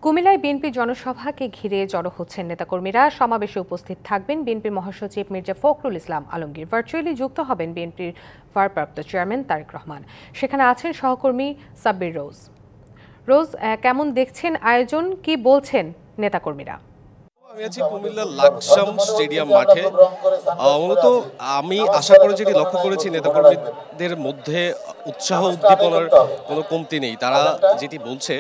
কুমিল্লায় বিএনপি জনসভাকে ঘিরে জড়ো হচ্ছেন নেতাকর্মীরা। সমাবেশে উপস্থিত থাকবেন বিএনপির মহাসচিব মির্জা ফখরুল ইসলাম আলমগীর। ভার্চুয়ালি যুক্ত হবেন বিএনপির ভারপ্রাপ্ত চেয়ারম্যান তারেক রহমান। সেখানে আছেন সহকর্মী সাব্বির রোজ। রোজ, কেমন দেখছেন আয়োজন, কি বলছেন নেতাকর্মীরা? আমি আছি কুমিল্লার লাকসাম স্টেডিয়াম মাঠে। মূলত আমি আশা করে যেটি লক্ষ্য করেছি, নেতাকর্মীদের মধ্যে উৎসাহ উদ্দীপনার কোনো কমতি নেই। তারা যেটি বলছে,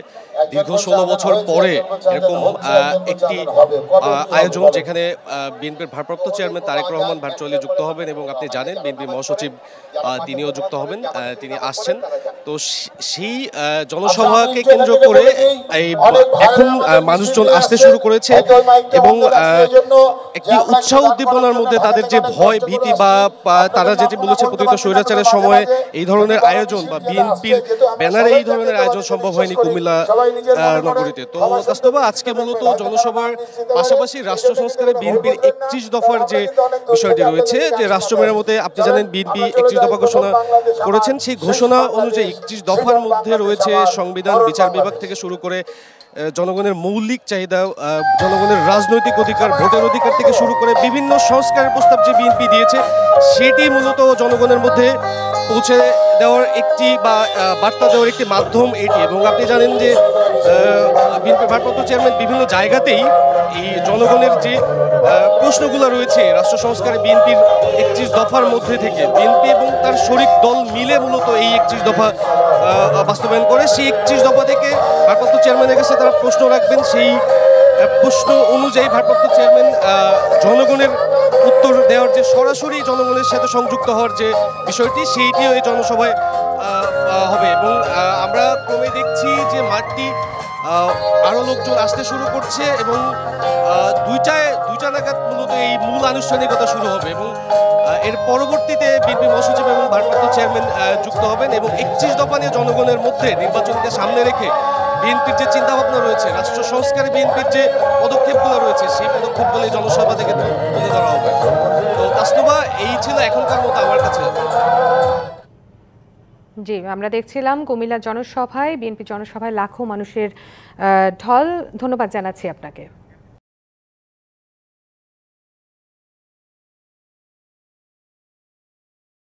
দীর্ঘ 16 বছর পরে এরকম একটি আয়োজন, যেখানে বিএনপির ভারপ্রাপ্ত চেয়ারম্যান তারেক রহমান ভার্চুয়ালি যুক্ত হবেন এবং আপনি জানেন বিএনপির মহাসচিব তিনিও যুক্ত হবেন, তিনি আসছেন। তো সেই জনসভাকে কেন্দ্র করে এখন মানুষজন আসতে শুরু করেছে এবং একটি উৎসাহ উদ্দীপনার মধ্যে তাদের যে ভয় ভীতি বা তারা যেটি বলেছে প্রতিত স্বৈরাচারের সময় এই ধরনের আয়োজন বা বিএনপির ব্যানারে এই ধরনের আয়োজন সম্ভব হয়নি কুমিল্লা নগরীতে। তো বাস্তবে আজকে মূলত জনসভার পাশাপাশি রাষ্ট্র সংস্কারে বিএনপির 31 দফার যে বিষয়টি রয়েছে, যে রাষ্ট্র মেরামতে আপনি জানেন বিএনপি 31 দফা ঘোষণা করেছেন। সেই ঘোষণা অনুযায়ী 31 দফার মধ্যে রয়েছে সংবিধান, বিচার বিভাগ থেকে শুরু করে জনগণের মৌলিক চাহিদা, জনগণের রাজনৈতিক অধিকার, ভোটের অধিকার থেকে শুরু করে বিভিন্ন সংস্কারের প্রস্তাব যে বিএনপি দিয়েছে, সেটি মূলত জনগণের মধ্যে পৌঁছে দেওয়ার একটি বা বার্তা দেওয়ার একটি মাধ্যম এটি। এবং আপনি জানেন যে বিএনপি ভারপ্রাপ্ত চেয়ারম্যান বিভিন্ন জায়গাতেই এই জনগণের যে প্রশ্নগুলো রয়েছে রাষ্ট্র সংস্কারে বিএনপির 31 দফার মধ্যে থেকে, বিএনপি এবং তার শরিক দল মিলে মূলত এই 31 দফা বাস্তবায়ন করে। সেই 31 দফা থেকে ভারপ্রাপ্ত চেয়ারম্যানের কাছে তারা প্রশ্ন রাখবেন। সেই প্রশ্ন অনুযায়ী ভারপ্রাপ্ত চেয়ারম্যান জনগণের উত্তর দেওয়ার যে সরাসরি জনগণের সাথে সংযুক্ত হওয়ার যে বিষয়টি, সেইটিও এই জনসভায় হবে। এবং আমরা ক্রমে দেখছি যে মাঠটি আরও লোকজন আসতে শুরু করছে এবং দুইটা নাগাদ মূলত এই মূল আনুষ্ঠানিকতা শুরু হবে এবং এর পরবর্তীতে বিএনপি মহাসচিব এবং ভারপ্রাপ্ত চেয়ারম্যান যুক্ত হবেন। এবং 31 দফা নিয়ে জনগণের মধ্যে নির্বাচনকে সামনে রেখে বিএনপির যে চিন্তাভাবনা রয়েছে, রাষ্ট্র সংস্কারে বিএনপির যে পদক্ষেপগুলো রয়েছে, সেই পদক্ষেপগুলো জনসভা থেকে তুলে ধরা হবে। তো তাসনুবা, এই ছিল এখনকার মতো আমার কাছে। জি, আমরা দেখছিলাম কুমিল্লা জনসভায়, বিএনপি জনসভায় লাখো মানুষের ঢল। ধন্যবাদ জানাচ্ছি আপনাকে।